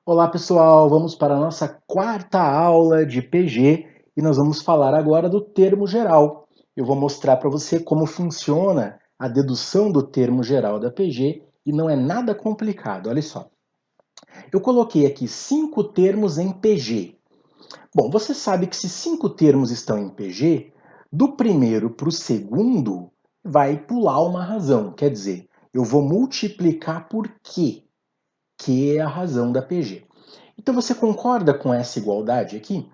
Olá pessoal, vamos para a nossa quarta aula de PG e nós vamos falar agora do termo geral. Eu vou mostrar para você como funciona a dedução do termo geral da PG e não é nada complicado, olha só. Eu coloquei aqui 5 termos em PG. Bom, você sabe que se 5 termos estão em PG, do primeiro para o segundo vai pular uma razão, quer dizer, eu vou multiplicar por Q, que é a razão da PG. Então você concorda com essa igualdade aqui?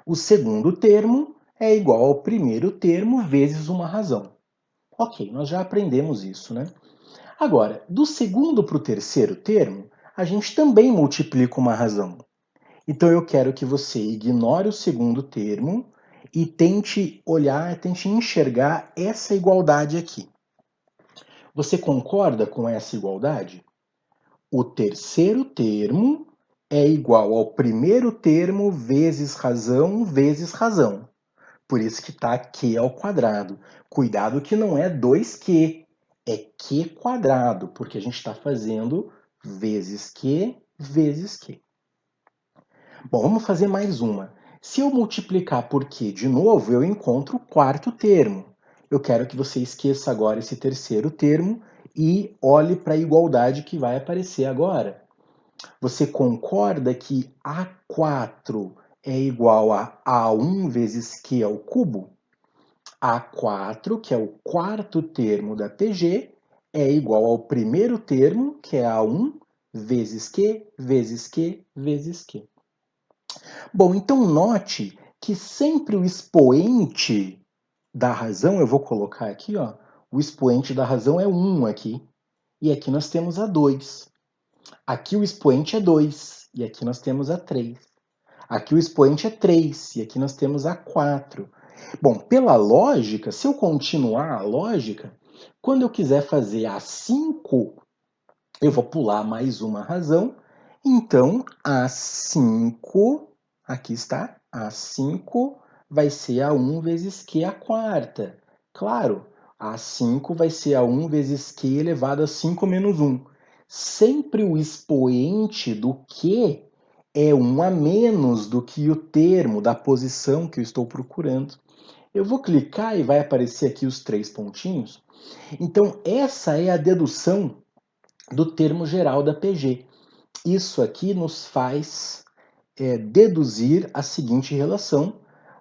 O segundo termo é igual ao primeiro termo vezes uma razão. Ok, nós já aprendemos isso, né? Agora, do segundo para o terceiro termo, a gente também multiplica uma razão. Então eu quero que você ignore o segundo termo e tente olhar, tente enxergar essa igualdade aqui. Você concorda com essa igualdade? O terceiro termo é igual ao primeiro termo vezes razão. Por isso que está Q ao quadrado. Cuidado que não é 2Q, é Q quadrado, porque a gente está fazendo vezes Q vezes Q. Bom, vamos fazer mais uma. Se eu multiplicar por Q de novo, eu encontro o quarto termo. Eu quero que você esqueça agora esse terceiro termo e olhe para a igualdade que vai aparecer agora. Você concorda que A4 é igual a A1 vezes Q ao cubo? A4, que é o quarto termo da PG, é igual ao primeiro termo, que é A1, vezes Q, vezes Q, vezes Q. Bom, então note que sempre o expoente da razão, eu vou colocar aqui, ó, o expoente da razão é 1 aqui, e aqui nós temos a 2. Aqui o expoente é 2, e aqui nós temos a 3. Aqui o expoente é 3, e aqui nós temos a 4. Bom, pela lógica, se eu continuar a lógica, quando eu quiser fazer a 5, eu vou pular mais uma razão. Então, a 5, aqui está, a 5 vai ser a 1 vezes Q a quarta. Claro, a 5 vai ser a 1 vezes Q elevado a 5 menos 1. Sempre o expoente do Q é 1 a menos do que o termo da posição que eu estou procurando. Eu vou clicar e vai aparecer aqui os 3 pontinhos. Então, essa é a dedução do termo geral da PG. Isso aqui nos faz deduzir a seguinte relação.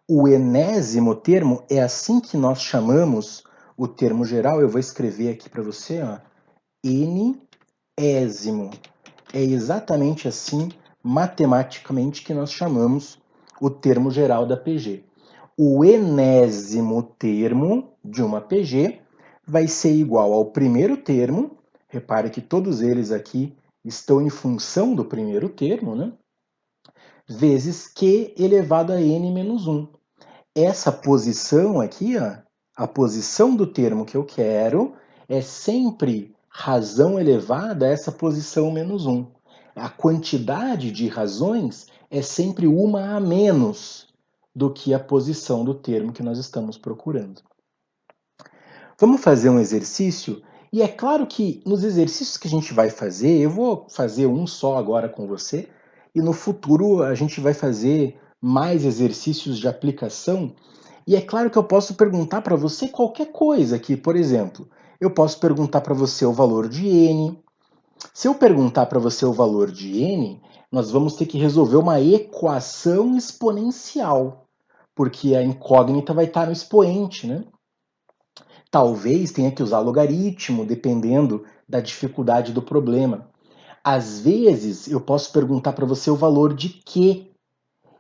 O enésimo termo é assim que nós chamamos o termo geral. Eu vou escrever aqui para você, ó, Nésimo. É exatamente assim, matematicamente, que nós chamamos o termo geral da PG. O enésimo termo de uma PG vai ser igual ao primeiro termo. Repare que todos eles aqui estão em função do primeiro termo, né? Vezes Q elevado a n menos 1. Essa posição aqui, ó, a posição do termo que eu quero, é sempre razão elevada a essa posição menos 1. A quantidade de razões é sempre uma a menos do que a posição do termo que nós estamos procurando. Vamos fazer um exercício? E é claro que nos exercícios que a gente vai fazer, eu vou fazer um só agora com você, e no futuro a gente vai fazer mais exercícios de aplicação. E é claro que eu posso perguntar para você qualquer coisa aqui, por exemplo, eu posso perguntar para você o valor de n. Se eu perguntar para você o valor de n, nós vamos ter que resolver uma equação exponencial, porque a incógnita vai estar no expoente, né? Talvez tenha que usar logaritmo, dependendo da dificuldade do problema. Às vezes, eu posso perguntar para você o valor de Q.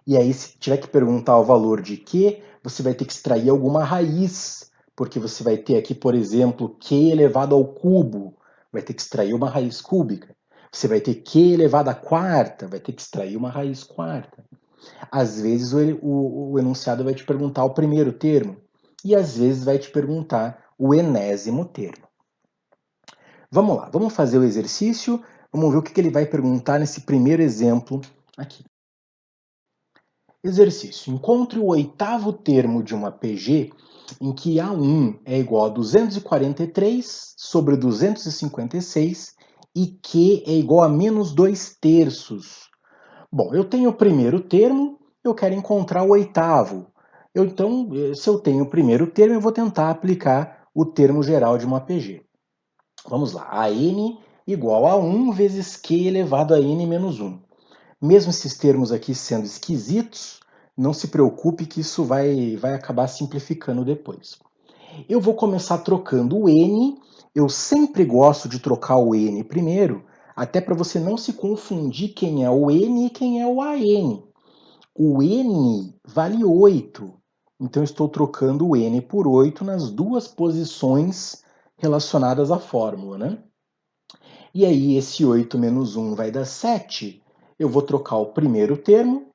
E aí, se tiver que perguntar o valor de Q, você vai ter que extrair alguma raiz, porque você vai ter aqui, por exemplo, Q elevado ao cubo, vai ter que extrair uma raiz cúbica. Você vai ter Q elevado à quarta, vai ter que extrair uma raiz quarta. Às vezes o enunciado vai te perguntar o primeiro termo, e às vezes vai te perguntar o enésimo termo. Vamos lá, vamos fazer o exercício, vamos ver o que ele vai perguntar nesse primeiro exemplo aqui. Exercício. Encontre o oitavo termo de uma PG em que A1 é igual a 243 sobre 256 e Q é igual a menos 2/3. Bom, eu tenho o primeiro termo, eu quero encontrar o oitavo. Então, se eu tenho o primeiro termo, eu vou tentar aplicar o termo geral de uma PG. Vamos lá, a n igual a 1 vezes q elevado a n menos 1. Mesmo esses termos aqui sendo esquisitos, não se preocupe que isso vai acabar simplificando depois. Eu vou começar trocando o n, eu sempre gosto de trocar o n primeiro, até para você não se confundir quem é o n e quem é o an. O n vale 8, então eu estou trocando o n por 8 nas duas posições relacionadas à fórmula, né? E aí esse 8 menos 1 vai dar 7, eu vou trocar o primeiro termo,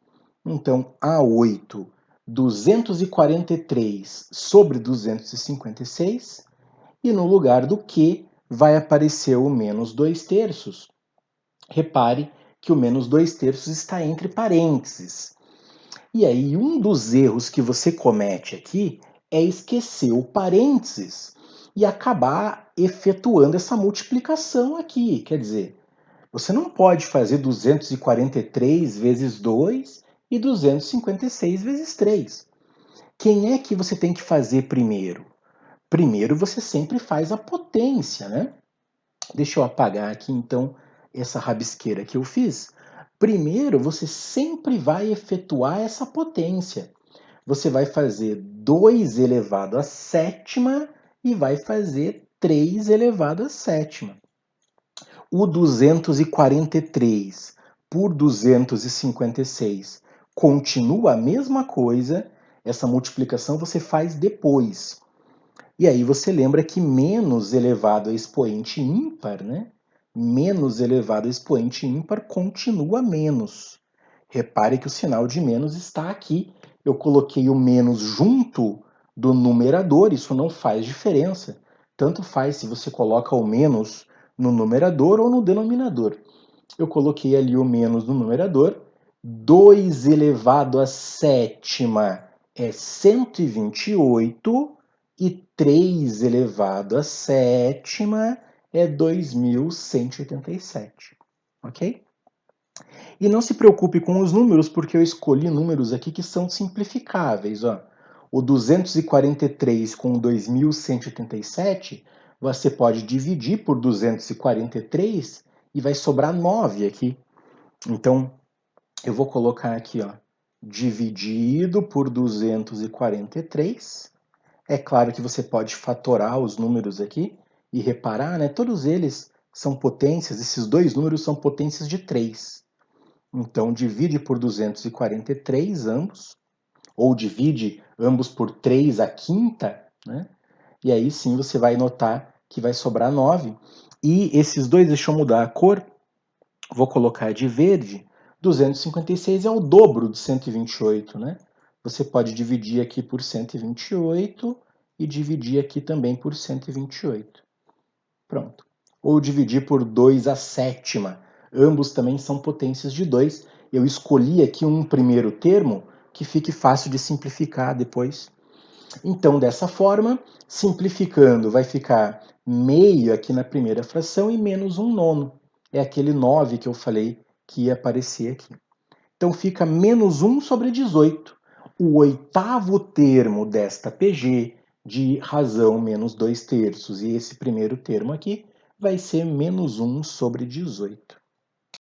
então A8, 243 sobre 256, e no lugar do Q vai aparecer o menos 2/3. Repare que o menos 2/3 está entre parênteses. E aí, um dos erros que você comete aqui é esquecer o parênteses e acabar efetuando essa multiplicação aqui. Quer dizer, você não pode fazer 243 vezes 2 e 256 vezes 3. Quem é que você tem que fazer primeiro? Primeiro você sempre faz a potência, né? Deixa eu apagar aqui então essa rabisqueira que eu fiz. Primeiro você sempre vai efetuar essa potência. Você vai fazer 2 elevado à sétima e vai fazer 3 elevado à sétima. O 243 por 256 continua a mesma coisa, essa multiplicação você faz depois. E aí você lembra que menos elevado a expoente ímpar, né? Menos elevado a expoente ímpar continua menos. Repare que o sinal de menos está aqui. Eu coloquei o menos junto do numerador, isso não faz diferença. Tanto faz se você coloca o menos no numerador ou no denominador. Eu coloquei ali o menos no numerador. 2 elevado à sétima é 128 e 3 elevado à sétima é 2187. Ok? E não se preocupe com os números, porque eu escolhi números aqui que são simplificáveis. Ó. O 243 com 2187, você pode dividir por 243 e vai sobrar 9 aqui. Então, eu vou colocar aqui, ó, dividido por 243. É claro que você pode fatorar os números aqui e reparar, né? Todos eles são potências, esses dois números são potências de 3. Então, divide por 243 ambos, ou divide ambos por 3 a quinta, né? E aí sim você vai notar que vai sobrar 9. E esses dois, deixa eu mudar a cor, vou colocar de verde. 256 é o dobro de 128, né? Você pode dividir aqui por 128 e dividir aqui também por 128. Pronto. Ou dividir por 2 a sétima. Ambos também são potências de 2. Eu escolhi aqui um primeiro termo que fique fácil de simplificar depois. Então, dessa forma, simplificando, vai ficar meio aqui na primeira fração e menos 1/9. É aquele 9 que eu falei que ia aparecer aqui. Então, fica menos 1 sobre 18. O oitavo termo desta PG de razão menos 2/3. E esse primeiro termo aqui vai ser menos 1 sobre 18.